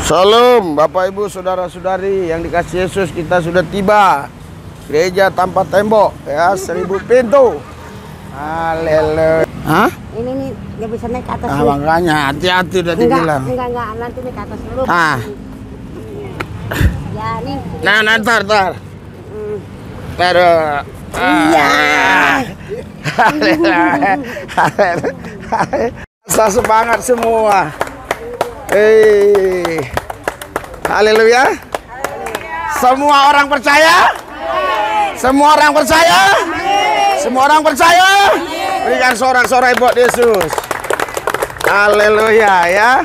Salam Bapak Ibu Saudara-saudari yang dikasih Yesus, kita sudah tiba gereja tanpa tembok ya, 1000 pintu. Haleluya. Hah? Ini nih nggak bisa naik ke atas. Makanya hati-hati udah dibilang. Enggak, nanti naik ke atas dulu. Ya nih. Nah, ntar. Iya. Semangat semua. Haleluya. Semua orang percaya? Semua orang percaya? Semua orang percaya? Berikan sorak-sorai buat Yesus. Haleluya ya.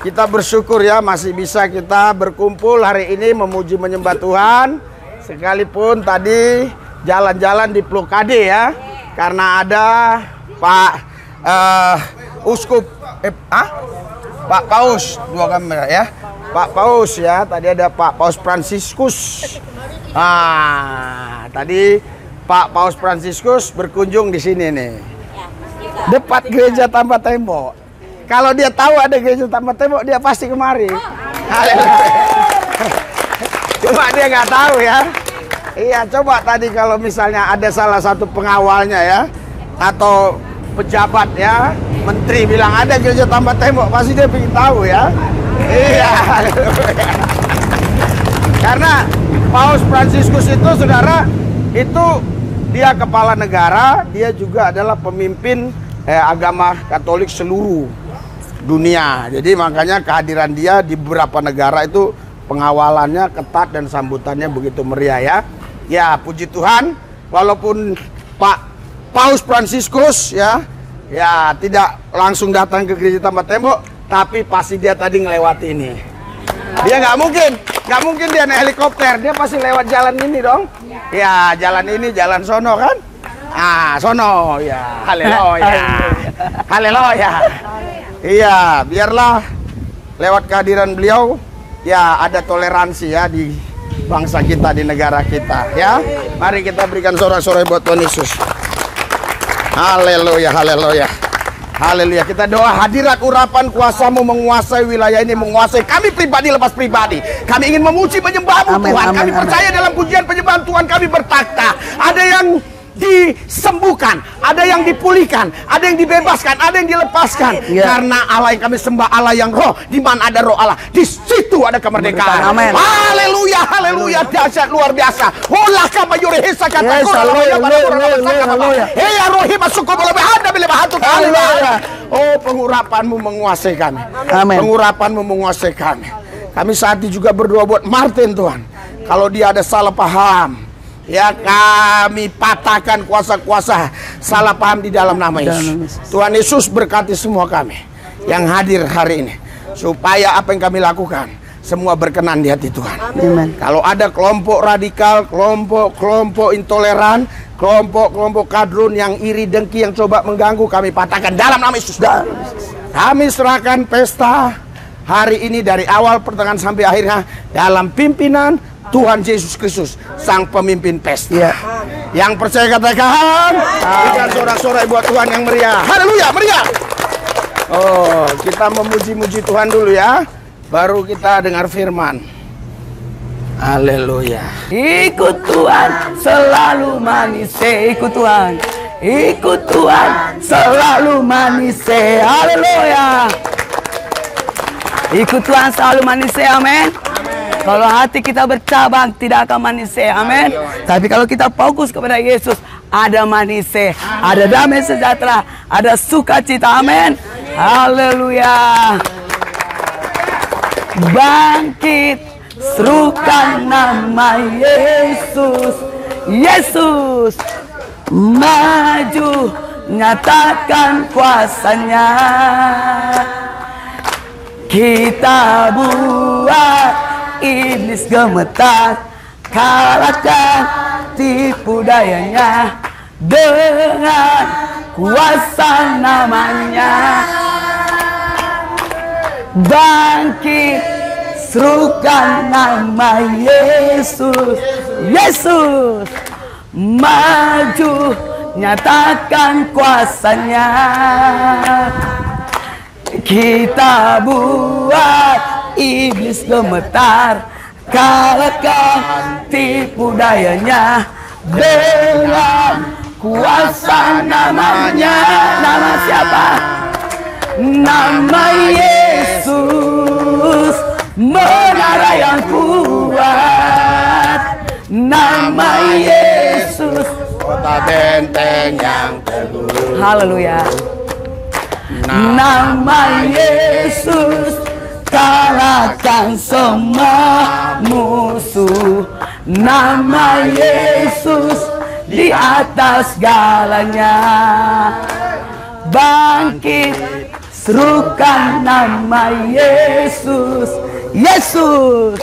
Kita bersyukur ya masih bisa kita berkumpul hari ini memuji menyembah Tuhan. Sekalipun tadi jalan-jalan di blokade ya. Karena ada Pak Uskup Pak Paus, dua kamera ya. Pak Paus ya, tadi ada Pak Paus Fransiskus. Tadi Pak Paus Fransiskus berkunjung di sini nih. Dekat gereja tanpa tembok. Kalau dia tahu ada gereja tanpa tembok, dia pasti kemari. Cuma dia nggak tahu ya. Iya, coba tadi kalau misalnya ada salah satu pengawalnya ya, atau pejabat ya, menteri bilang ada gereja tanpa tembok, pasti dia ingin tahu ya. Iya. Karena Paus Fransiskus itu saudara, itu dia kepala negara, dia juga adalah pemimpin agama Katolik seluruh dunia. Jadi makanya kehadiran dia di beberapa negara itu pengawalannya ketat dan sambutannya begitu meriah ya. Ya, puji Tuhan, walaupun Pak Paus Fransiskus ya tidak langsung datang ke gereja tanpa tembok, tapi pasti dia tadi ngelewati ini. Dia nggak mungkin dia naik helikopter, dia pasti lewat jalan ini dong. Ya, jalan ini, jalan sono kan? Sono ya. Haleluya. Haleluya. Iya, biarlah lewat kehadiran beliau ya ada toleransi ya di bangsa kita, di negara kita ya. Mari kita berikan sorak-sorai buat Tuhan Yesus. Haleluya, haleluya. Haleluya. Kita doa hadirat urapan kuasamu menguasai wilayah ini, menguasai kami pribadi lepas pribadi. Kami ingin memuji menyembahmu Tuhan. Kami percaya dalam pujian penyembahan Tuhan kami bertakhta. Ada yang disembuhkan, ada yang dipulihkan, ada yang dibebaskan, ada yang dilepaskan. Karena Allah yang kami sembah Allah yang roh, di mana ada roh Allah, di situ ada kemerdekaan. Amin. Haleluya, haleluya, dahsyat luar biasa. Olah kama yuri hisa kata oh, pengurapanmu menguasai kami. Amin. Pengurapanmu menguasai kami. Kami saat ini juga berdoa buat Martin Tuhan. Kalau dia ada salah paham, ya kami patahkan kuasa-kuasa salah paham di dalam nama Yesus. Tuhan Yesus berkati semua kami yang hadir hari ini, supaya apa yang kami lakukan semua berkenan di hati Tuhan. Amen. Kalau ada kelompok radikal, kelompok intoleran, kelompok kadrun yang iri dengki yang coba mengganggu, kami patahkan dalam nama Yesus. Kami serahkan pesta hari ini dari awal pertengahan sampai akhirnya dalam pimpinan Tuhan Yesus Kristus, sang pemimpin pesta. Yang percaya katakan, berikan sorak-sorai buat Tuhan yang meriah. Haleluya, meriah. Oh, kita memuji-muji Tuhan dulu ya, baru kita dengar firman. Haleluya. Ikut Tuhan selalu manis, ikut Tuhan. Ikut Tuhan selalu manis. Haleluya. Ikut Tuhan selalu manis, amin. Kalau hati kita bercabang tidak akan manis, amin. Tapi kalau kita fokus kepada Yesus, ada manis, ada damai sejahtera, ada sukacita, amin. Haleluya. Bangkit, serukan nama Yesus. Yesus maju, nyatakan kuasanya. Kita buat iblis gemetar, kalahkan tipu dayanya dengan kuasa namanya. Bangkit, serukan nama Yesus. Yesus maju, nyatakan kuasanya. Kita buat iblis gemetar, kalahkan tipu dayanya dengan kuasa namanya. Nama siapa? Nama Yesus, menara yang kuat. Nama Yesus, kota benteng yang teguh. haleluya. Nama Yesus, kalahkan semua musuh. Nama Yesus di atas segalanya. Bangkit, serukan nama Yesus. Yesus,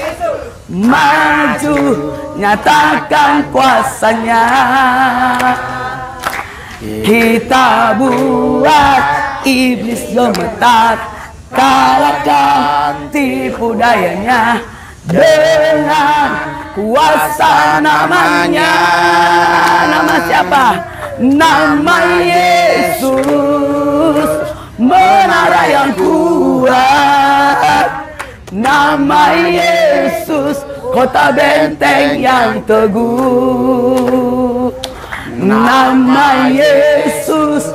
maju, nyatakan kuasanya. Kita buat iblis gemetar, kalahkan tipu dayanya dengan kuasa namanya. Nama siapa? Nama Yesus, menara yang kuat. Nama Yesus, kota benteng yang teguh. Nama Yesus,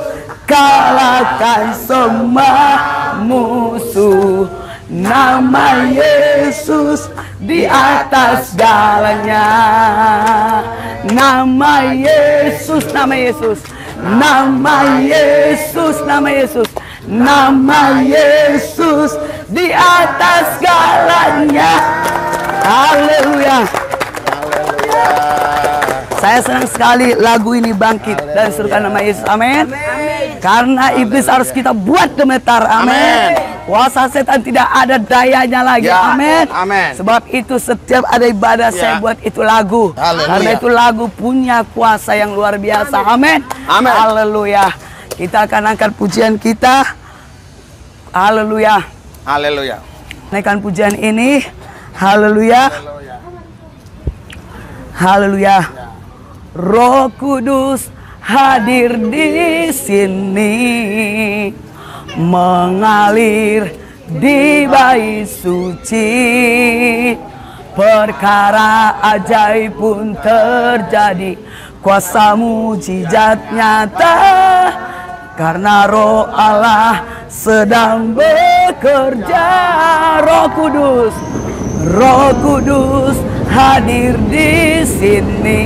kalahkan semua musuh. Nama Yesus di atas segalanya. Nama Yesus, nama Yesus, nama Yesus, nama Yesus, nama Yesus di atas segalanya. Haleluya. Saya senang sekali lagu ini bangkit dan serukan nama Yesus. Amin. Karena iblis harus kita buat gemetar. Amin. Kuasa setan tidak ada dayanya lagi. Amin. Sebab itu setiap ada ibadah saya buat itu lagu. Karena itu lagu punya kuasa yang luar biasa. Amin. Haleluya. Kita akan angkat pujian kita. Haleluya. Haleluya. Naikkan pujian ini. Haleluya. Haleluya. Roh Kudus hadir di sini, mengalir di bait suci. Perkara ajaib pun terjadi, kuasa mujizat nyata, karena Roh Allah sedang bekerja. Roh Kudus, Roh Kudus hadir di sini,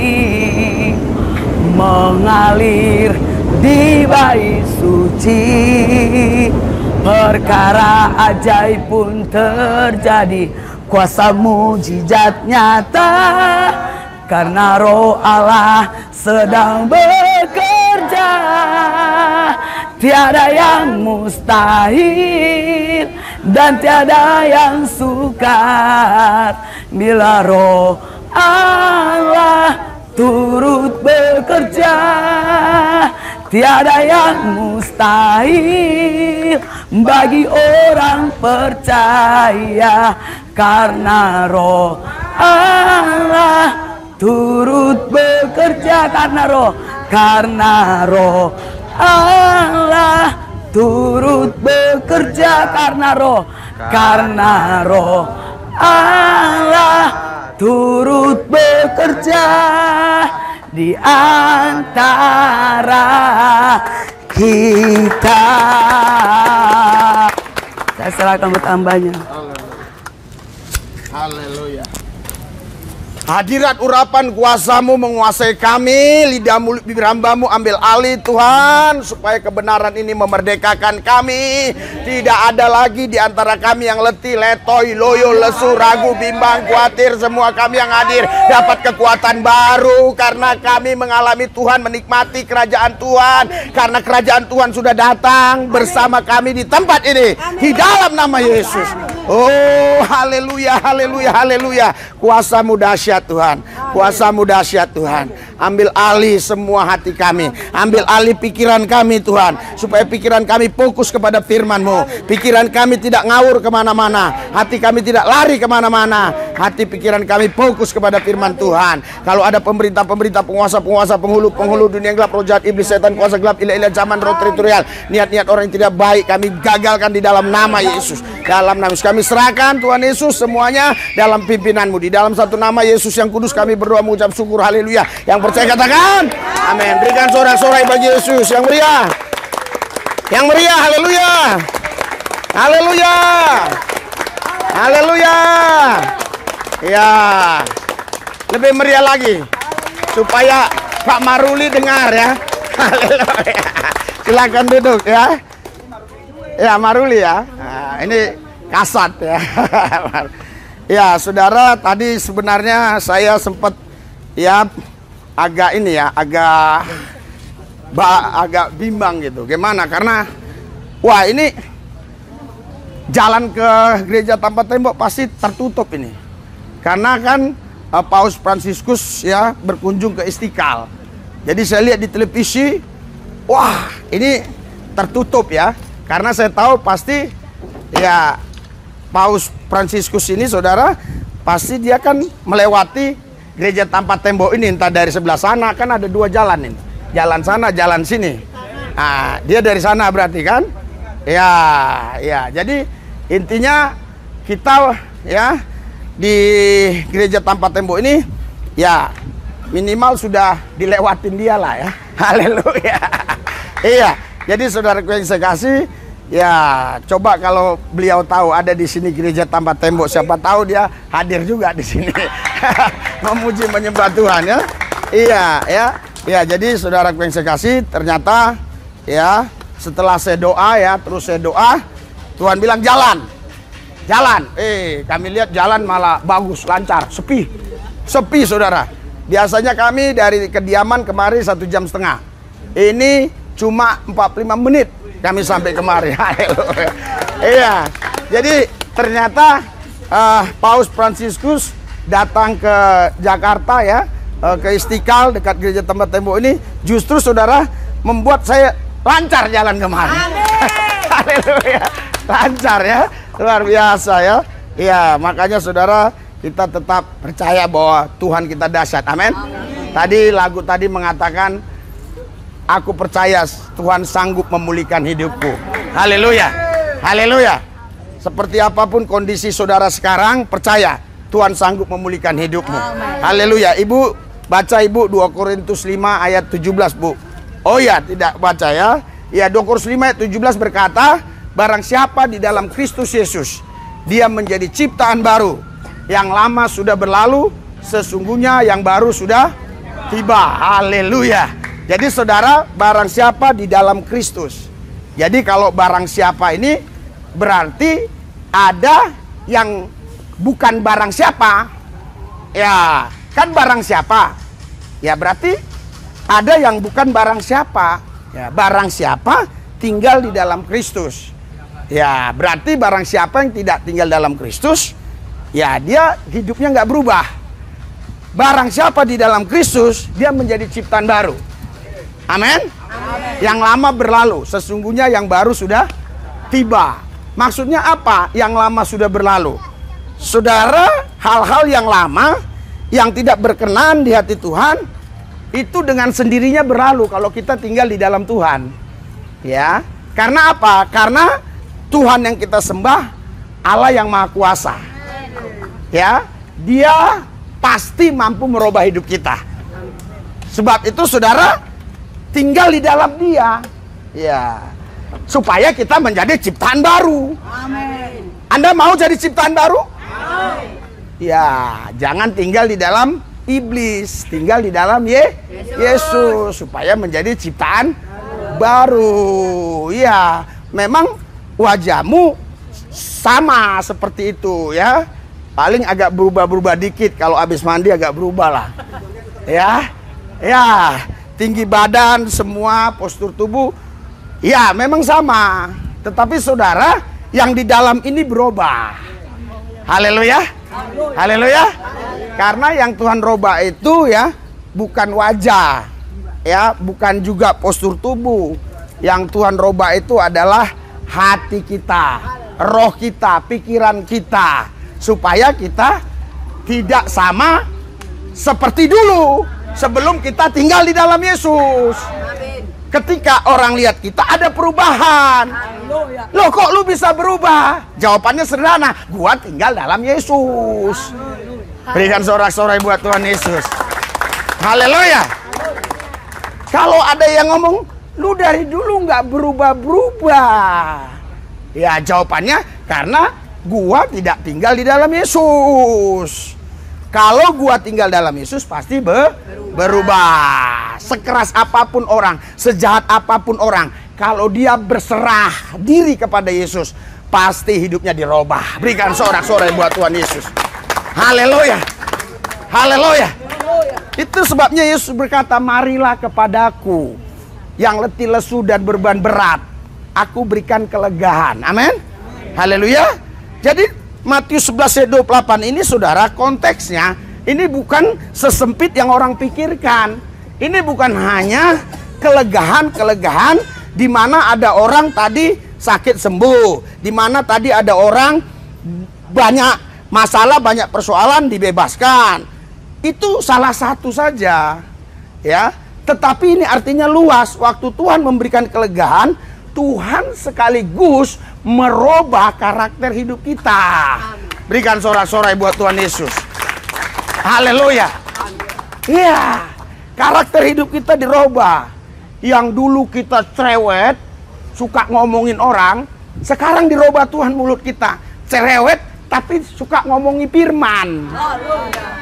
mengalir di bait suci. Perkara ajaib pun terjadi, kuasa mujizat nyata, karena Roh Allah sedang bekerja. Tiada yang mustahil dan tiada yang sukar bila Roh Allah turut bekerja. Tiada yang mustahil bagi orang percaya, karena Roh Allah turut bekerja. Karena Roh Allah turut bekerja. Karena Roh Allah turut bekerja di antara kita. Saya serahkan bertambahnya. Haleluya. Hadirat urapan kuasamu menguasai kami, lidah mulut bibir hambamu ambil alih Tuhan, supaya kebenaran ini memerdekakan kami. Tidak ada lagi di antara kami yang letih, letoi, loyo, lesu, ragu, bimbang, khawatir. Semua kami yang hadir dapat kekuatan baru, karena kami mengalami Tuhan, menikmati kerajaan Tuhan. Karena kerajaan Tuhan sudah datang bersama kami di tempat ini, di dalam nama Yesus. Oh, haleluya, haleluya, haleluya. Kuasamu dahsyat Tuhan. Kuasa-Mu dahsyat Tuhan. Ambil alih semua hati kami. Ambil alih pikiran kami Tuhan. Supaya pikiran kami fokus kepada firman-Mu. Pikiran kami tidak ngawur kemana-mana. Hati kami tidak lari kemana-mana. Hati pikiran kami fokus kepada firman Tuhan. Kalau ada pemerintah-pemerintah, penguasa-penguasa, penghulu dunia gelap, roh jahat, iblis, setan, kuasa gelap, ilah-ilah zaman, roh teritorial, niat-niat orang yang tidak baik, kami gagalkan di dalam nama Yesus. Dalam nama Yesus kami serahkan Tuhan Yesus semuanya dalam pimpinan-Mu. Di dalam satu nama Yesus yang kudus kami berdoa mengucap syukur. Haleluya. Yang percaya katakan amin. Berikan sorak-sorai bagi Yesus yang meriah. Yang meriah. Haleluya. Haleluya. Haleluya. Ya. Lebih meriah lagi supaya Pak Maruli dengar ya. Haleluya. Silakan duduk ya. Ya, Maruli ya. Nah, ini kasat ya. Ya, saudara, tadi sebenarnya saya sempat ya agak ini ya, agak bimbang gitu. Gimana? Karena wah, ini jalan ke gereja tanpa tembok pasti tertutup ini. Karena kan Paus Fransiskus ya berkunjung ke Istiqlal. Jadi saya lihat di televisi, wah, ini tertutup ya. Karena saya tahu pasti ya Paus Fransiskus ini saudara, pasti dia kan melewati gereja tanpa tembok ini. Entah dari sebelah sana, kan ada dua jalan ini. Jalan sana, jalan sini. Nah, dia dari sana berarti kan? Ya, ya. Jadi intinya kita ya di gereja tanpa tembok ini ya minimal sudah dilewatin dia lah ya. Haleluya. Iya. Jadi saudaraku yang saya kasih, ya coba kalau beliau tahu ada di sini gereja tanpa tembok, siapa tahu dia hadir juga di sini. Memuji menyembah Tuhan ya. Iya, ya. Ya, jadi saudaraku yang saya kasih, ternyata ya setelah saya doa ya, terus saya doa, Tuhan bilang jalan. Jalan. Kami lihat jalan malah bagus, lancar, sepi. Sepi, saudara. Biasanya kami dari kediaman kemari 1,5 jam. Ini cuma 45 menit kami sampai kemari. Iya. Jadi ternyata Paus Fransiskus datang ke Jakarta ya, ke Istiqlal dekat gereja tempat tembok ini, justru saudara membuat saya lancar jalan kemari. Haleluya. Lancar ya. Luar biasa ya. Iya, makanya saudara kita tetap percaya bahwa Tuhan kita dahsyat. Amin. Tadi lagu tadi mengatakan, aku percaya Tuhan sanggup memulihkan hidupku. Haleluya. Haleluya. Seperti apapun kondisi saudara sekarang, percaya Tuhan sanggup memulihkan hidupmu. Haleluya. Ibu baca Ibu 2 Korintus 5 ayat 17, Bu. Oh ya, tidak baca ya. Ya, 2 Korintus 5 ayat 17 berkata, barang siapa di dalam Kristus Yesus, dia menjadi ciptaan baru. Yang lama sudah berlalu, sesungguhnya yang baru sudah tiba. Haleluya. Jadi saudara, barang siapa di dalam Kristus. Jadi kalau barang siapa ini berarti ada yang bukan barang siapa. Ya, kan barang siapa. Ya berarti ada yang bukan barang siapa. Ya, barang siapa tinggal di dalam Kristus. Ya, berarti barang siapa yang tidak tinggal dalam Kristus, ya dia hidupnya nggak berubah. Barang siapa di dalam Kristus, dia menjadi ciptaan baru. Amin. Yang lama berlalu, sesungguhnya yang baru sudah tiba. Maksudnya apa? Yang lama sudah berlalu. Saudara, hal-hal yang lama yang tidak berkenan di hati Tuhan itu dengan sendirinya berlalu kalau kita tinggal di dalam Tuhan. Ya. Karena apa? Karena Tuhan yang kita sembah Allah yang Maha Kuasa. Ya, Dia pasti mampu merubah hidup kita. Sebab itu saudara tinggal di dalam Dia. Ya. Supaya kita menjadi ciptaan baru. Amin. Anda mau jadi ciptaan baru? Amin. Ya, jangan tinggal di dalam iblis, tinggal di dalam Yesus supaya menjadi ciptaan baru. Ya, memang wajahmu sama seperti itu ya. Paling agak berubah-berubah dikit, kalau habis mandi agak berubah lah. Ya. Ya, tinggi badan, semua postur tubuh ya memang sama. Tetapi saudara, yang di dalam ini berubah. Haleluya. Haleluya. Karena yang Tuhan robah itu ya bukan wajah, ya bukan juga postur tubuh. Yang Tuhan robah itu adalah hati kita, roh kita, pikiran kita, supaya kita tidak sama seperti dulu sebelum kita tinggal di dalam Yesus. Ketika orang lihat kita ada perubahan. Loh kok lu bisa berubah? Jawabannya sederhana, gua tinggal dalam Yesus. Berikan sorak-sorai buat Tuhan Yesus. Haleluya. Kalau ada yang ngomong, lu dari dulu nggak berubah-berubah. Ya jawabannya karena gua tidak tinggal di dalam Yesus. Kalau gua tinggal dalam Yesus pasti berubah. Sekeras apapun orang, sejahat apapun orang, kalau dia berserah diri kepada Yesus, pasti hidupnya dirubah. Berikan sorak-sorai buat Tuhan Yesus. Haleluya. Haleluya. Itu sebabnya Yesus berkata, marilah kepadaku yang letih lesu dan beban berat, aku berikan kelegaan. Amin. Haleluya. Jadi Matius 11:28 ini saudara, konteksnya ini bukan sesempit yang orang pikirkan. Ini bukan hanya kelegaan di mana ada orang tadi sakit sembuh, di mana tadi ada orang banyak masalah, banyak persoalan dibebaskan. Itu salah satu saja, ya. Tetapi ini artinya luas. Waktu Tuhan memberikan kelegaan, Tuhan sekaligus merubah karakter hidup kita. Berikan sorak-sorai buat Tuhan Yesus. Haleluya. Iya, karakter hidup kita dirubah. Yang dulu kita cerewet, suka ngomongin orang, sekarang dirubah Tuhan mulut kita. Cerewet tapi suka ngomongin firman.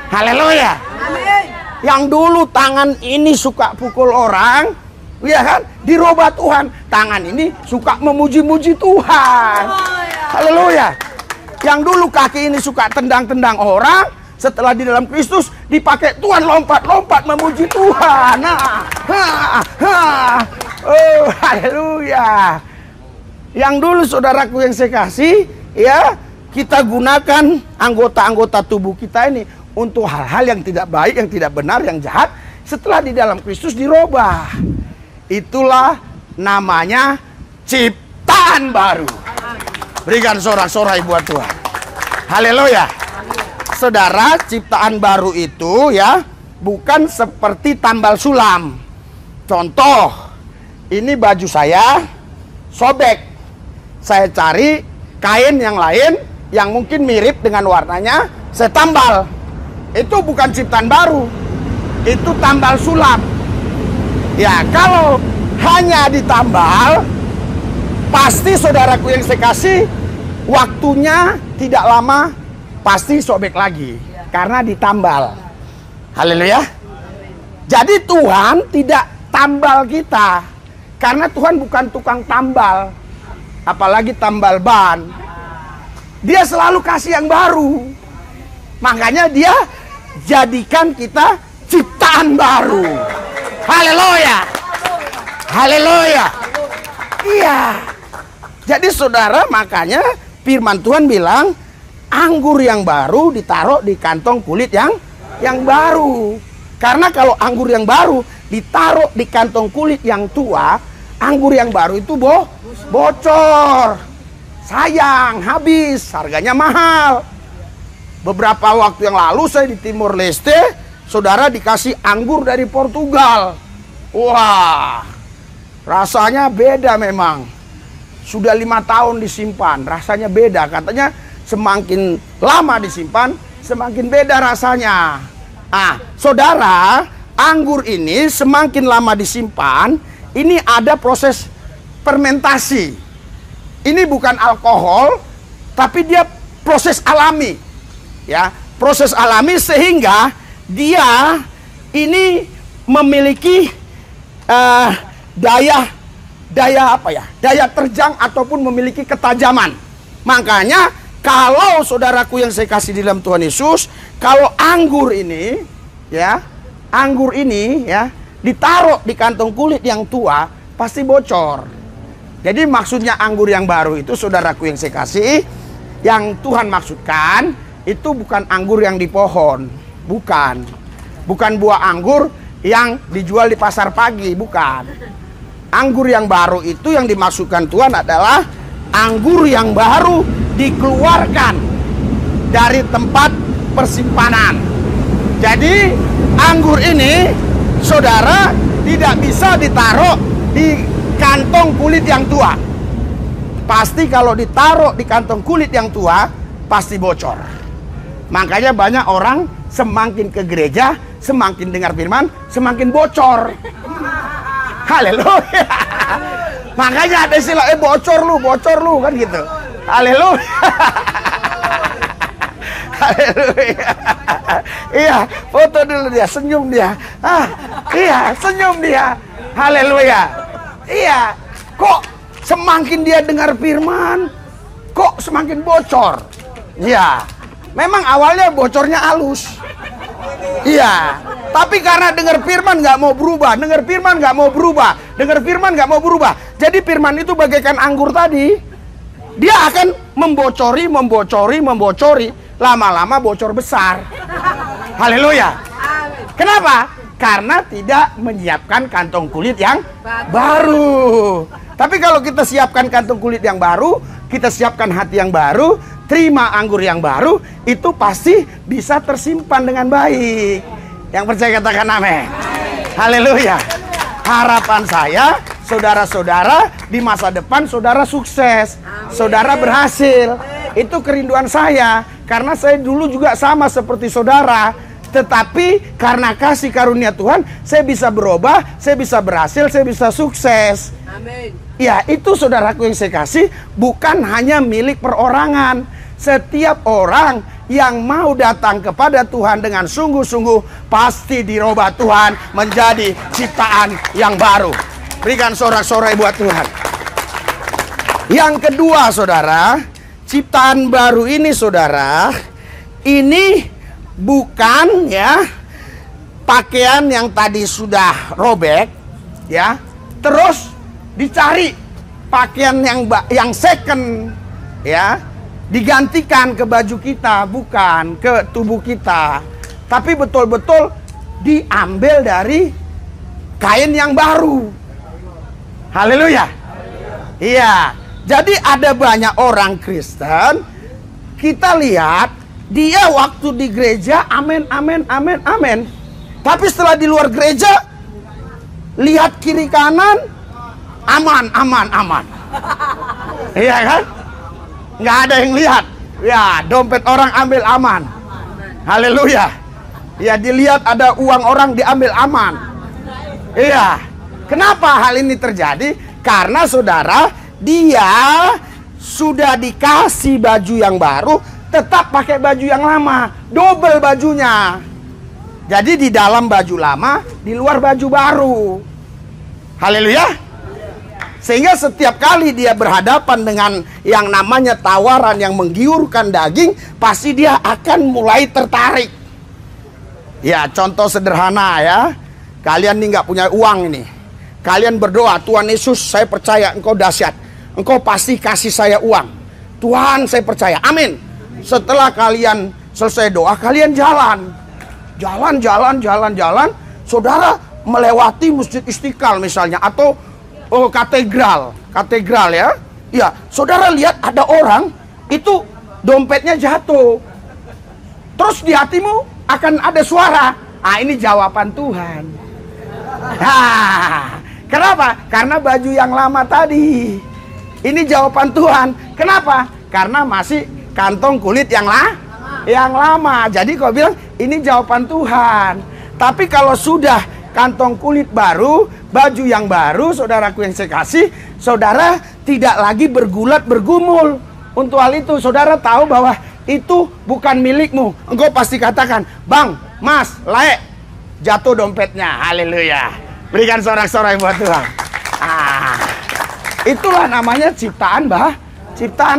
Haleluya. Yang dulu tangan ini suka pukul orang, ya kan? Dirubah Tuhan. Tangan ini suka memuji-muji Tuhan. Haleluya. Yang dulu kaki ini suka tendang-tendang orang, setelah di dalam Kristus dipakai Tuhan lompat-lompat memuji Tuhan. Oh, haleluya. Yang dulu saudaraku yang saya kasih, ya, kita gunakan anggota-anggota tubuh kita ini untuk hal-hal yang tidak baik, yang tidak benar, yang jahat. Setelah di dalam Kristus dirubah. Itulah namanya ciptaan baru. Berikan sorak-sorai buat Tuhan. Haleluya. Saudara, ciptaan baru itu ya bukan seperti tambal sulam. Contoh, ini baju saya sobek. Saya cari kain yang lain yang mungkin mirip dengan warnanya, saya tambal. Itu bukan ciptaan baru. Itu tambal sulam. Ya, kalau hanya ditambal, pasti saudaraku yang saya kasih, waktunya tidak lama pasti sobek lagi karena ditambal. Haleluya. Jadi Tuhan tidak tambal kita, karena Tuhan bukan tukang tambal, apalagi tambal ban. Dia selalu kasih yang baru. Makanya dia jadikan kita ciptaan baru. Haleluya. Haleluya. Iya. Jadi saudara, makanya firman Tuhan bilang, anggur yang baru ditaruh di kantong kulit yang baru. Karena kalau anggur yang baru ditaruh di kantong kulit yang tua, anggur yang baru itu bocor. Sayang, habis, harganya mahal. Beberapa waktu yang lalu saya di Timor Leste, saudara, dikasih anggur dari Portugal. Wah, rasanya beda memang. Sudah 5 tahun disimpan, rasanya beda. Katanya semakin lama disimpan, semakin beda rasanya. Saudara, anggur ini semakin lama disimpan, ini ada proses fermentasi. Ini bukan alkohol, tapi dia proses alami. Ya, proses alami sehingga dia ini memiliki daya terjang ataupun memiliki ketajaman. Makanya kalau saudaraku yang saya kasih di dalam Tuhan Yesus, kalau anggur ini ya ditaruh di kantong kulit yang tua pasti bocor. Jadi maksudnya anggur yang baru itu, saudaraku yang saya kasih, yang Tuhan maksudkan itu bukan anggur yang di pohon. Bukan. Bukan buah anggur yang dijual di pasar pagi, bukan. Anggur yang baru itu yang dimaksudkan Tuhan adalah anggur yang baru dikeluarkan dari tempat persimpanan. Jadi anggur ini, saudara, tidak bisa ditaruh di kantong kulit yang tua. Pasti kalau ditaruh di kantong kulit yang tua, pasti bocor. Makanya banyak orang semakin ke gereja, semakin dengar firman, semakin bocor. Haleluya. Makanya ada istilah, bocor lu, kan gitu. Haleluya. Haleluya. Iya, foto dulu dia, senyum dia. Iya, senyum dia. Haleluya. Iya, kok semakin dia dengar firman, kok semakin bocor. Iya, memang awalnya bocornya halus. Iya, tapi karena dengar firman nggak mau berubah, dengar firman nggak mau berubah, dengar firman nggak mau berubah. Jadi firman itu bagaikan anggur tadi, dia akan membocori, lama-lama bocor besar. Haleluya. Kenapa? Karena tidak menyiapkan kantong kulit yang baru. Tapi kalau kita siapkan kantong kulit yang baru, kita siapkan hati yang baru, terima anggur yang baru, itu pasti bisa tersimpan dengan baik. Yang percaya katakan amin. Haleluya. Harapan saya, saudara-saudara, di masa depan saudara sukses, saudara berhasil. Itu kerinduan saya, karena saya dulu juga sama seperti saudara. Tetapi karena kasih karunia Tuhan, saya bisa berubah, saya bisa berhasil, saya bisa sukses. Amin. Ya, itu saudaraku yang saya kasih, bukan hanya milik perorangan. Setiap orang yang mau datang kepada Tuhan dengan sungguh-sungguh, pasti dirubah Tuhan menjadi ciptaan yang baru. Berikan sorak-sorai buat Tuhan. Yang kedua, saudara, ciptaan baru ini, saudara, ini bukan ya pakaian yang tadi sudah robek, ya, terus dicari pakaian yang second, ya, digantikan ke baju kita, bukan ke tubuh kita, tapi betul-betul diambil dari kain yang baru. Haleluya. Iya. Jadi ada banyak orang Kristen, kita lihat dia waktu di gereja amin, amin, amin, amin. Tapi setelah di luar gereja, lihat kiri kanan, aman, aman, aman. Iya kan? Nggak ada yang lihat. Ya, dompet orang ambil aman. Haleluya. Ya, dilihat ada uang orang diambil aman. Iya. Kenapa hal ini terjadi? Karena saudara, dia sudah dikasih baju yang baru, tetap pakai baju yang lama, double bajunya. Jadi di dalam baju lama, di luar baju baru. Haleluya. Sehingga setiap kali dia berhadapan dengan yang namanya tawaran yang menggiurkan daging, pasti dia akan mulai tertarik. Ya, contoh sederhana ya. Kalian nih nggak punya uang ini. Kalian berdoa, Tuhan Yesus, saya percaya Engkau dahsyat. Engkau pasti kasih saya uang. Tuhan, saya percaya. Amin. Setelah kalian selesai doa, kalian jalan. Jalan. Saudara melewati Masjid Istiqlal misalnya, atau katedral ya. Ya, saudara lihat ada orang itu dompetnya jatuh. Terus di hatimu akan ada suara, ini jawaban Tuhan. Kenapa? Karena baju yang lama tadi. Ini jawaban Tuhan. Kenapa? Karena masih kantong kulit yang lama. Jadi kau bilang ini jawaban Tuhan. Tapi kalau sudah kantong kulit baru, baju yang baru, saudaraku yang saya kasih, saudara tidak lagi bergulat bergumul. Untuk hal itu saudara tahu bahwa itu bukan milikmu. Engkau pasti katakan, Bang, Mas, Laek, jatuh dompetnya. Haleluya. Berikan sorak-sorai buat Tuhan. Itulah namanya ciptaan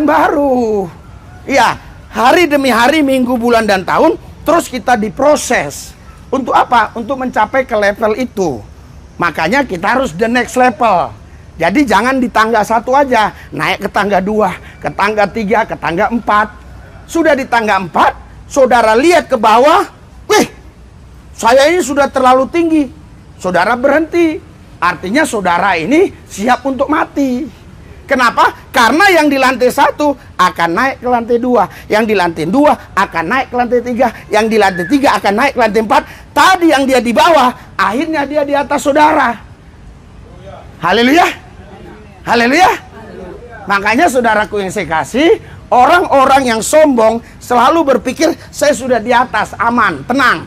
baru. Iya, hari demi hari, minggu, bulan, dan tahun, terus kita diproses. Untuk apa? Untuk mencapai ke level itu. Makanya kita harus the next level. Jadi jangan di tangga 1 aja, naik ke tangga 2, ke tangga 3, ke tangga 4. Sudah di tangga 4, saudara lihat ke bawah, wih, saya ini sudah terlalu tinggi. Saudara berhenti. Artinya saudara ini siap untuk mati. Kenapa? Karena yang di lantai 1 akan naik ke lantai 2. Yang di lantai 2 akan naik ke lantai 3. Yang di lantai 3 akan naik ke lantai 4. Tadi yang dia di bawah, akhirnya dia di atas saudara. Haleluya. Haleluya. Makanya saudaraku yang saya kasih, orang-orang yang sombong selalu berpikir saya sudah di atas, aman, tenang.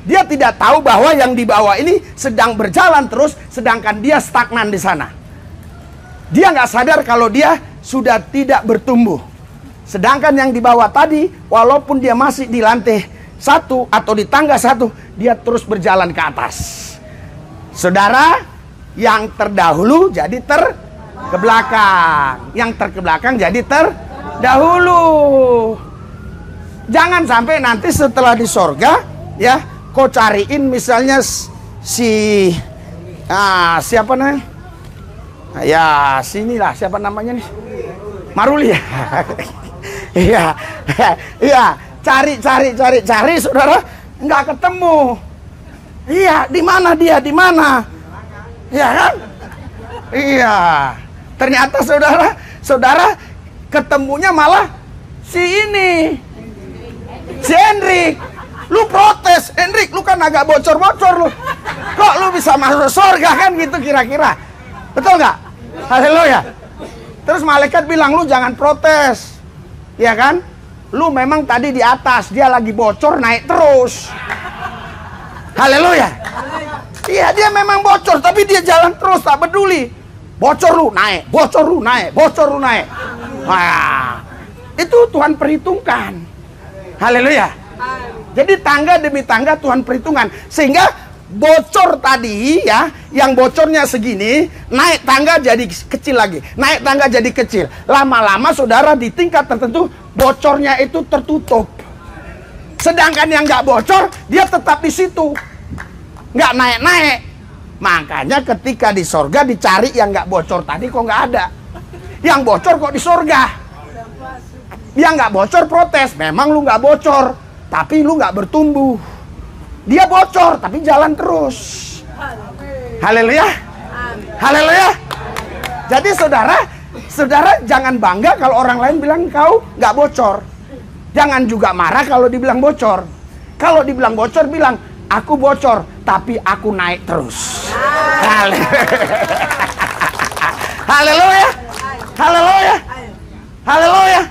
Dia tidak tahu bahwa yang di bawah ini sedang berjalan terus, sedangkan dia stagnan di sana. Dia nggak sadar kalau dia sudah tidak bertumbuh. Sedangkan yang di bawah tadi, walaupun dia masih di lantai 1 atau di tangga 1, dia terus berjalan ke atas. Saudara, yang terdahulu jadi ke belakang. Yang ke belakang jadi terdahulu. Jangan sampai nanti setelah di sorga, ya, kau cariin misalnya siapa namanya? Ya, sinilah siapa namanya nih? Maruli ya. Iya. Iya, cari saudara, nggak ketemu. Iya, di mana dia? Di mana? Iya kan? Iya. Ternyata saudara ketemunya malah si ini. Si Hendrik. Lu protes, Hendrik, lu kan agak bocor-bocor lu. Kok lu bisa masuk surga kan gitu kira-kira. Betul nggak? Haleluya. Terus malaikat bilang, lu jangan protes. Ya kan? Lu memang tadi di atas, dia lagi bocor naik terus. Haleluya. Iya, dia memang bocor, tapi dia jalan terus, tak peduli. Bocor lu naik, bocor lu naik, bocor lu naik. Nah, itu Tuhan perhitungkan. Haleluya. Jadi tangga demi tangga Tuhan perhitungkan. Sehingga bocor tadi ya, yang bocornya segini, naik tangga jadi kecil lagi, naik tangga jadi kecil. Lama-lama saudara di tingkat tertentu bocornya itu tertutup. Sedangkan yang nggak bocor, dia tetap di situ, nggak naik-naik. Makanya ketika di sorga dicari yang nggak bocor tadi kok nggak ada. Yang bocor kok di sorga. Yang nggak bocor protes, memang lu nggak bocor, tapi lu nggak bertumbuh. Dia bocor tapi jalan terus. Haleluya. Haleluya. Jadi saudara jangan bangga kalau orang lain bilang kau nggak bocor. Jangan juga marah kalau dibilang bocor. Kalau dibilang bocor, bilang aku bocor tapi aku naik terus. Haleluya. Haleluya. Haleluya.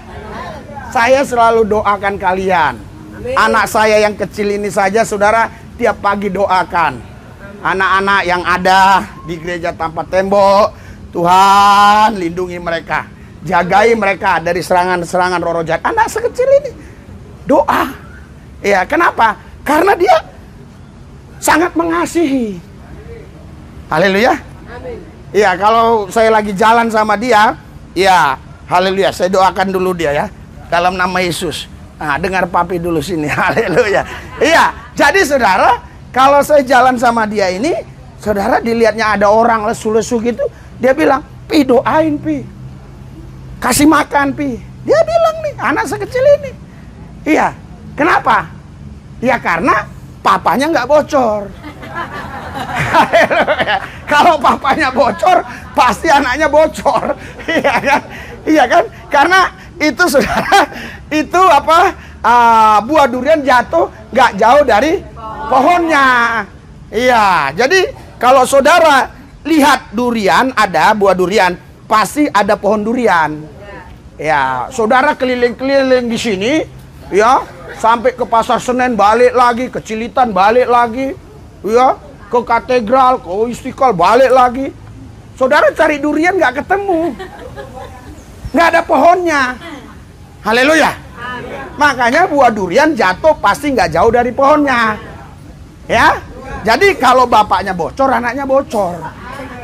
Saya selalu doakan kalian. Anak saya yang kecil ini saja saudara tiap pagi doakan. Anak-anak yang ada di gereja tanpa tembok, Tuhan lindungi mereka, jagai mereka dari serangan-serangan roh jahat. Anak sekecil ini doa. Ya, kenapa? Karena dia sangat mengasihi. Haleluya. Iya, kalau saya lagi jalan sama dia, ya haleluya, saya doakan dulu dia ya, dalam nama Yesus. Nah, dengar papi dulu sini. Haleluya. Iya, jadi saudara, kalau saya jalan sama dia ini, saudara dilihatnya ada orang lesu-lesu gitu, dia bilang, "Pi, doain, Pi. Kasih makan, Pi." Dia bilang nih, anak sekecil ini. Iya, kenapa? Ya karena papanya nggak bocor. Haleluya. Kalau papanya bocor, pasti anaknya bocor. Iya kan? Iya kan? Karena itu saudara, itu apa, buah durian jatuh nggak jauh dari pohonnya. Iya, jadi kalau saudara lihat durian, ada buah durian, pasti ada pohon durian. Ya, saudara keliling-keliling di sini, ya, sampai ke Pasar Senen balik lagi, ke Cilitan balik lagi, ya, ke Katedral, ke Istiqlal balik lagi. Saudara cari durian nggak ketemu. Nggak ada pohonnya. Haleluya. Makanya buah durian jatuh pasti nggak jauh dari pohonnya. Ya. Jadi kalau bapaknya bocor, anaknya bocor.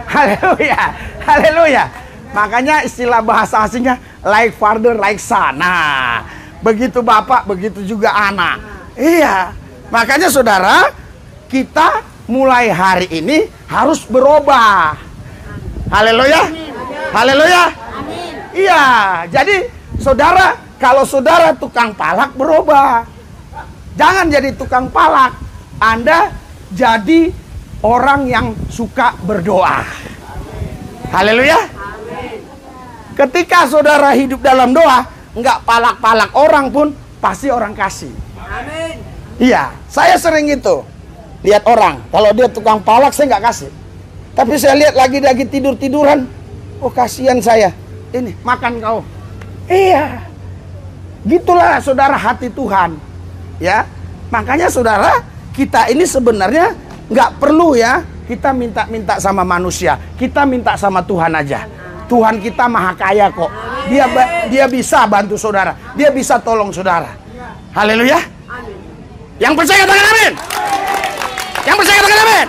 Haleluya. Haleluya. Makanya istilah bahasa asingnya like father like son. Nah, begitu bapak, begitu juga anak. Iya. Makanya saudara, kita mulai hari ini harus berubah. Haleluya. Haleluya. Iya, jadi saudara, kalau saudara tukang palak berubah. Jangan jadi tukang palak. Anda jadi orang yang suka berdoa. Haleluya. Ketika saudara hidup dalam doa, nggak palak-palak orang pun pasti orang kasih. Iya, saya sering itu lihat orang, kalau dia tukang palak saya nggak kasih. Tapi saya lihat lagi tidur-tiduran, oh kasihan saya, ini makan kau. Iya, gitulah saudara hati Tuhan. Ya, makanya saudara, kita ini sebenarnya nggak perlu ya kita minta-minta sama manusia, kita minta sama Tuhan aja. Tuhan kita maha kaya kok. Dia bisa bantu saudara, dia bisa tolong saudara. Haleluya. Yang percaya katakan amin. Yang percaya katakan amin.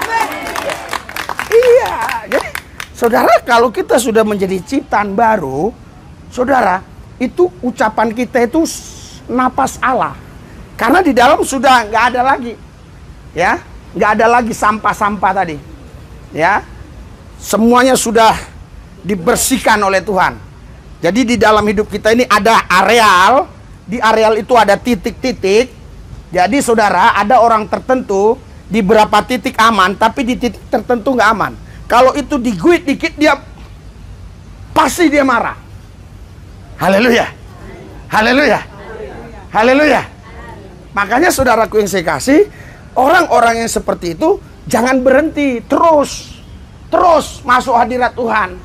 Iya, jadi saudara, kalau kita sudah menjadi ciptaan baru, saudara, itu ucapan kita itu napas Allah. Karena di dalam sudah nggak ada lagi, ya, nggak ada lagi sampah-sampah tadi, ya, semuanya sudah dibersihkan oleh Tuhan. Jadi di dalam hidup kita ini ada areal, di areal itu ada titik-titik. Jadi saudara, ada orang tertentu di beberapa titik aman, tapi di titik tertentu nggak aman. Kalau itu diguit dikit, dia pasti dia marah. Haleluya, haleluya, haleluya. Makanya saudaraku yang saya kasih, orang-orang yang seperti itu jangan berhenti, terus masuk hadirat Tuhan,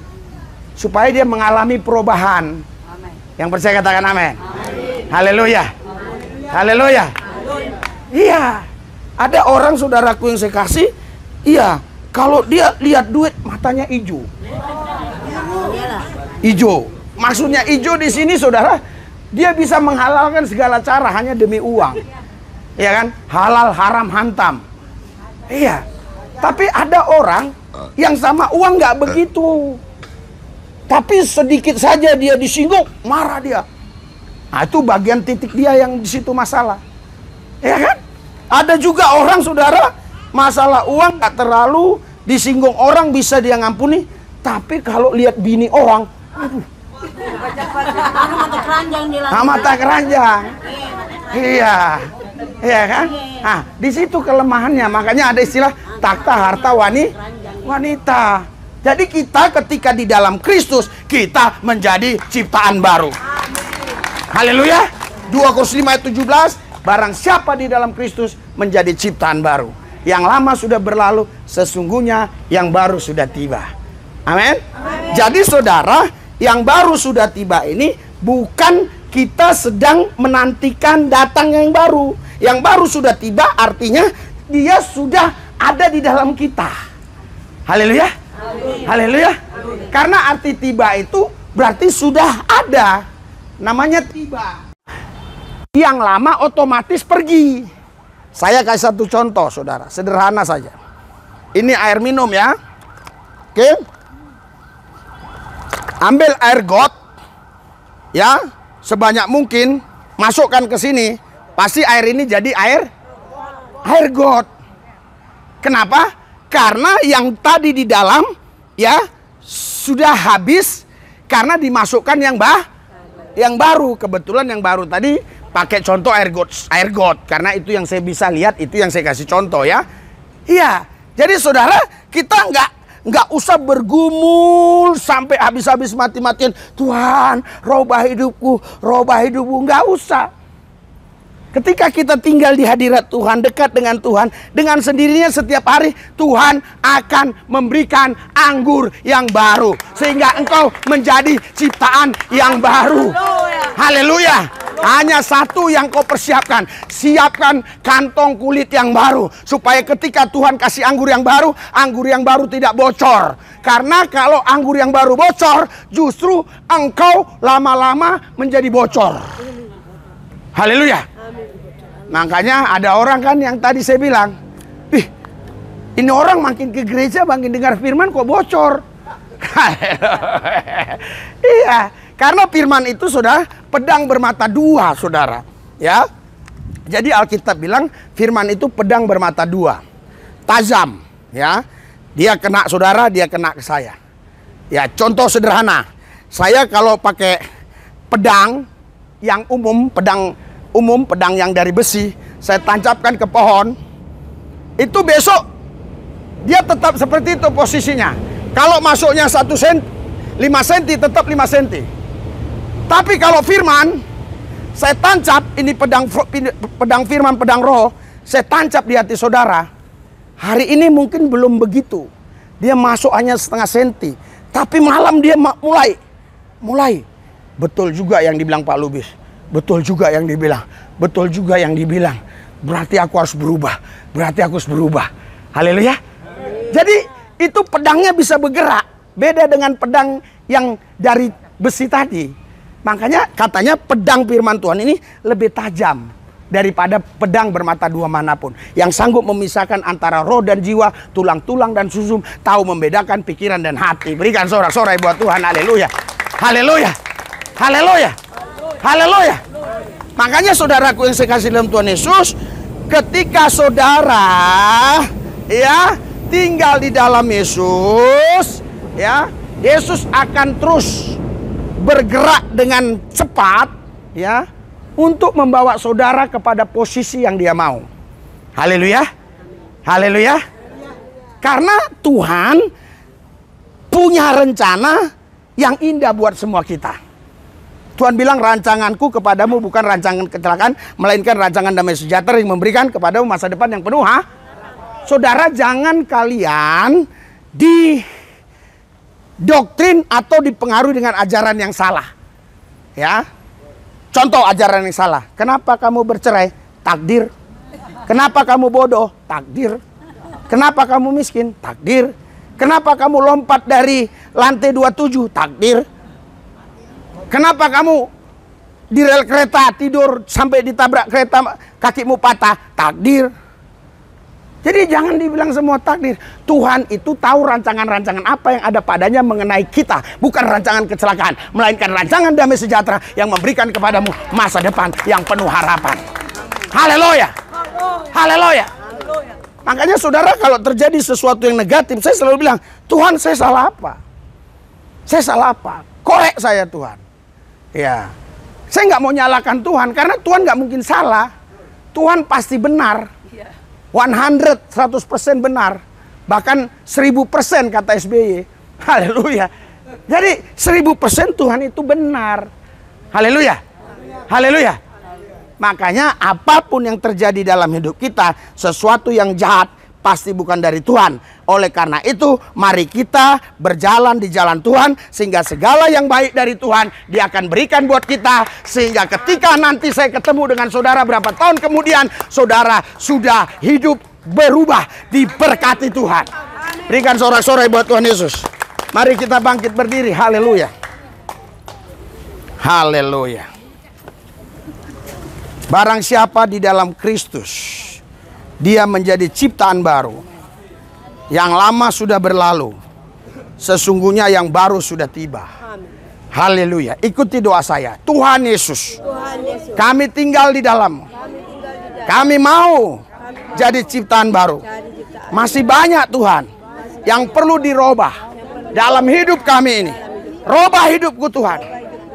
supaya dia mengalami perubahan. Amen. Yang percaya katakan amin. Haleluya, haleluya. Iya, ada orang saudaraku yang saya kasih, iya, kalau dia lihat duit matanya hijau. Hijau, maksudnya hijau di sini saudara, dia bisa menghalalkan segala cara hanya demi uang, ya kan? Halal haram hantam. Iya, tapi ada orang yang sama uang nggak begitu, tapi sedikit saja dia disinggung marah dia. Nah, itu bagian titik dia yang di situ masalah. Ya kan? Ada juga orang saudara, masalah uang gak terlalu disinggung orang, bisa dia ngampuni. Tapi kalau lihat bini orang, aduh, mata keranjang. Iya, iya kan? Nah, di situ kelemahannya. Makanya ada istilah takhta harta wanita. Jadi kita ketika di dalam Kristus, kita menjadi ciptaan baru. Haleluya. 2 Korintus 5 ayat 17. Barang siapa di dalam Kristus menjadi ciptaan baru. Yang lama sudah berlalu, sesungguhnya yang baru sudah tiba. Amin. Jadi saudara, yang baru sudah tiba ini bukan kita sedang menantikan datang yang baru. Yang baru sudah tiba artinya dia sudah ada di dalam kita. Haleluya. Haleluya. Karena arti tiba itu berarti sudah ada. Namanya tiba. Yang lama otomatis pergi. Saya kasih satu contoh saudara, sederhana saja. Ini air minum ya. Oke. Ambil air got ya, sebanyak mungkin, masukkan ke sini. Pasti air ini jadi air got. Kenapa? Karena yang tadi di dalam ya sudah habis karena dimasukkan yang baru. Kebetulan yang baru tadi pakai contoh air got karena itu yang saya bisa lihat, itu yang saya kasih contoh ya. Iya. Jadi saudara, kita nggak usah bergumul sampai habis-habis mati-matian. Tuhan, robah hidupku, nggak usah. Ketika kita tinggal di hadirat Tuhan, dekat dengan Tuhan, dengan sendirinya setiap hari Tuhan akan memberikan anggur yang baru sehingga engkau menjadi ciptaan yang baru. Haleluya. Hanya satu yang kau persiapkan, siapkan kantong kulit yang baru supaya ketika Tuhan kasih anggur yang baru tidak bocor. Karena kalau anggur yang baru bocor, justru engkau lama-lama menjadi bocor. Haleluya. Makanya ada orang kan yang tadi saya bilang, ini orang makin ke gereja, makin dengar firman kok bocor. Iya, karena firman itu sudah pedang bermata dua, saudara. Ya, jadi Alkitab bilang firman itu pedang bermata dua, tajam. Ya, dia kena saudara, dia kena ke saya. Ya, contoh sederhana, saya kalau pakai pedang yang umum, pedang yang dari besi, saya tancapkan ke pohon, itu besok dia tetap seperti itu posisinya. Kalau masuknya 1 cm, 5 cm tetap 5 cm. Tapi kalau firman, saya tancap, ini pedang firman, pedang roh, saya tancap di hati saudara. Hari ini mungkin belum begitu. Dia masuk hanya setengah senti. Tapi malam dia mulai. Betul juga yang dibilang Pak Lubis. Betul juga yang dibilang. Betul juga yang dibilang. Berarti aku harus berubah. Berarti aku harus berubah. Haleluya. Jadi itu pedangnya bisa bergerak. Beda dengan pedang yang dari besi tadi. Makanya katanya pedang firman Tuhan ini lebih tajam daripada pedang bermata dua manapun. Yang sanggup memisahkan antara roh dan jiwa, tulang-tulang dan susum. Tahu membedakan pikiran dan hati. Berikan sorak-sorai buat Tuhan. Haleluya. Haleluya. Haleluya. Haleluya. Makanya saudaraku yang saya kasih dalam Tuhan Yesus, ketika saudara ya tinggal di dalam Yesus, ya, Yesus akan terus bergerak dengan cepat, ya, untuk membawa saudara kepada posisi yang Dia mau. Haleluya. Haleluya. Karena Tuhan punya rencana yang indah buat semua kita. Tuhan bilang, rancanganku kepadamu bukan rancangan kecelakaan, melainkan rancangan damai sejahtera yang memberikan kepadamu masa depan yang penuh. Saudara, jangan kalian didoktrin atau dipengaruhi dengan ajaran yang salah. Ya. Contoh ajaran yang salah. Kenapa kamu bercerai? Takdir. Kenapa kamu bodoh? Takdir. Kenapa kamu miskin? Takdir. Kenapa kamu lompat dari lantai 27? Takdir. Kenapa kamu di rel kereta tidur sampai ditabrak kereta kakimu patah? Takdir. Jadi jangan dibilang semua takdir. Tuhan itu tahu rancangan-rancangan apa yang ada padanya mengenai kita. Bukan rancangan kecelakaan, melainkan rancangan damai sejahtera yang memberikan kepadamu masa depan yang penuh harapan. Haleluya. Haleluya. Makanya saudara, kalau terjadi sesuatu yang negatif, saya selalu bilang, Tuhan, saya salah apa? Saya salah apa? Korek saya, Tuhan. Ya, saya nggak mau nyalakan Tuhan, karena Tuhan nggak mungkin salah. Tuhan pasti benar. 100% benar. Bahkan 1000% kata SBY. Haleluya. Jadi 1000% Tuhan itu benar. Haleluya. Haleluya. Makanya apapun yang terjadi dalam hidup kita, sesuatu yang jahat pasti bukan dari Tuhan. Oleh karena itu, mari kita berjalan di jalan Tuhan, sehingga segala yang baik dari Tuhan Dia akan berikan buat kita. Sehingga ketika nanti saya ketemu dengan saudara berapa tahun kemudian, saudara sudah hidup berubah, diberkati Tuhan. Berikan sorak-sorai buat Tuhan Yesus. Mari kita bangkit berdiri. Haleluya. Haleluya. Barang siapa di dalam Kristus, dia menjadi ciptaan baru. Yang lama sudah berlalu, sesungguhnya yang baru sudah tiba. Haleluya. Ikuti doa saya. Tuhan Yesus, kami tinggal di dalam. Kami mau jadi ciptaan baru. Masih banyak Tuhan yang perlu dirubah dalam hidup kami ini. Robah hidupku Tuhan.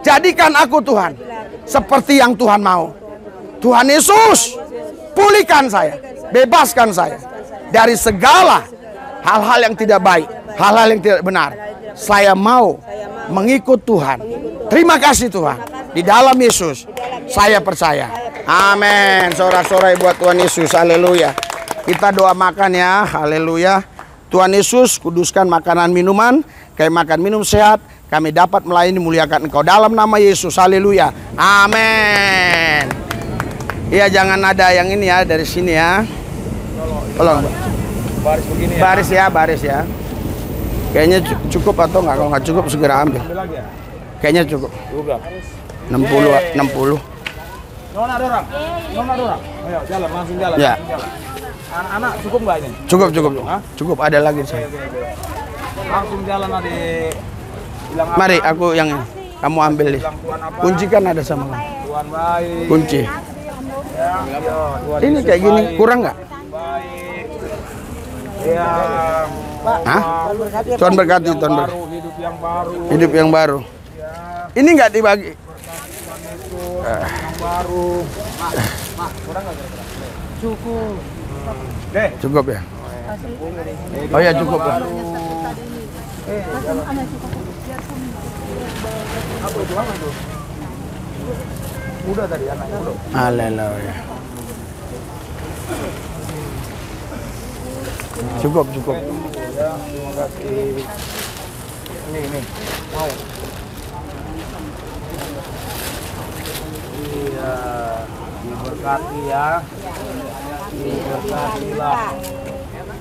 Jadikan aku Tuhan seperti yang Tuhan mau. Tuhan Yesus, pulihkan saya, bebaskan saya dari segala hal-hal yang tidak baik, hal-hal yang tidak benar. Saya mau mengikut Tuhan. Terima kasih Tuhan. Di dalam Yesus saya percaya. Amin. Sorak-sorai buat Tuhan Yesus. Haleluya. Kita doa makan ya. Haleluya. Tuhan Yesus, kuduskan makanan minuman, kami makan minum sehat, kami dapat melayani muliakan Engkau dalam nama Yesus. Haleluya. Amin. Iya, jangan ada yang ini ya, dari sini ya. Tolong. Baris begini ya. Baris ya, baris ya. Kayaknya cukup atau enggak? Kalau nggak cukup segera ambil. Kayaknya cukup. 60. Nona dorang. Ayo jalan, langsung jalan. Ya. Anak-anak cukup nggak ini? Cukup. Cukup, ada lagi saya. Langsung jalan adik. Mari aku yang ini. Kamu ambil deh. Kunci kan ada sama kamu. Tuhan baik. Kunci. Ya, Tuhan Ini Yesus kayak gini, baik. kurang nggak? Baik. Ya. Hah? Tuhan berkati, Tuhan berkati. Baru, hidup yang baru. Hidup yang baru. Ini nggak dibagi. Yang baru. Kurang nggak? Cukup. Deh. Cukup ya? Oh ya cukup ya. Apa itu? Udah tadi anaknya belum. Haleluya. Cukup. Ya, terima kasih. Ini. Mau. Iya, diberkati ya. Diberkatilah.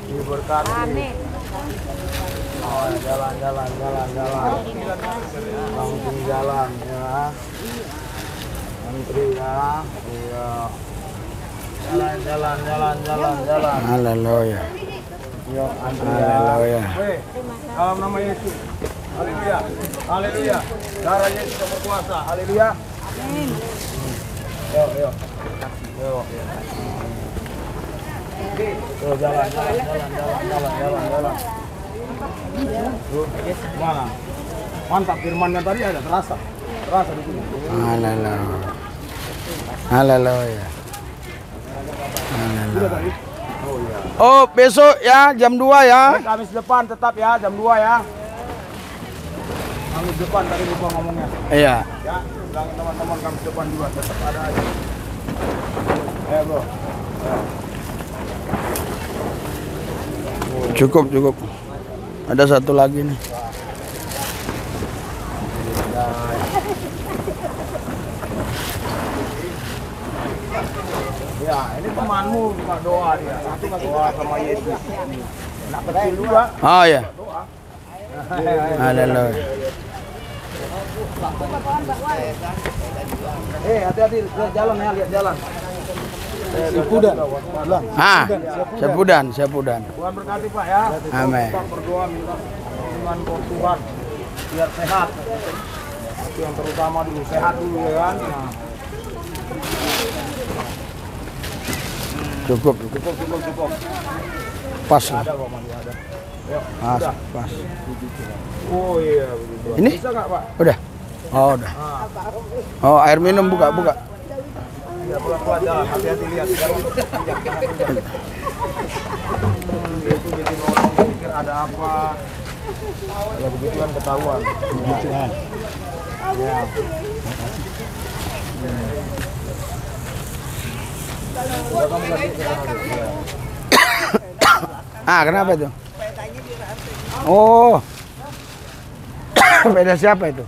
Diberkati. Amin. Oh, jalan. Langsung jalan ya. Menteri ya. Iya. Jalan. Haleluya. Yo, Haleluya. dalam nama Yesus. Haleluya. Darah Yesus yang berkuasa. Haleluya. Amin. Yo. Yo, jalan. Tuh, mana? Mantap firmannya tadi ada terasa di sini. Haleluya. Sudah tadi. Oh iya. Oh, besok ya jam 2 ya. Kamis depan tetap ya jam 2 ya. Kamis depan tadi lupa ngomongnya. Iya. Ya, bilang teman-teman Kamis depan juga tetap ada aja. Bro. Cukup. Ada satu lagi nih. Ya, ini temanmu buka doa dia. Satu nggak doa sama Yesus. Nak kecil juga. Oh ya. Doa. Haleluya. Hati-hati lihat jalan ya, lihat jalan. Sepudan. Sepudan. Tuhan berkati Pak ya. Amin. Kita berdoa minta perlindungan Tuhan biar sehat. Itu yang terutama dulu, sehat dulu ya kan. Nah. Cukup. Pas lah. Ada Pak, masih ada. Yuk, Pas. Oh iya begitu. Ini? Bisa nggak Pak? Udah. Oh, udah. Oh, air minum buka. Ya pelan-pelan jalan, hati-hati lihat. Itu bikin orang pikir ada apa. Ya begitu kan ketahuan. Begituan. Ya. Kenapa itu? Oh. Sepeda siapa itu?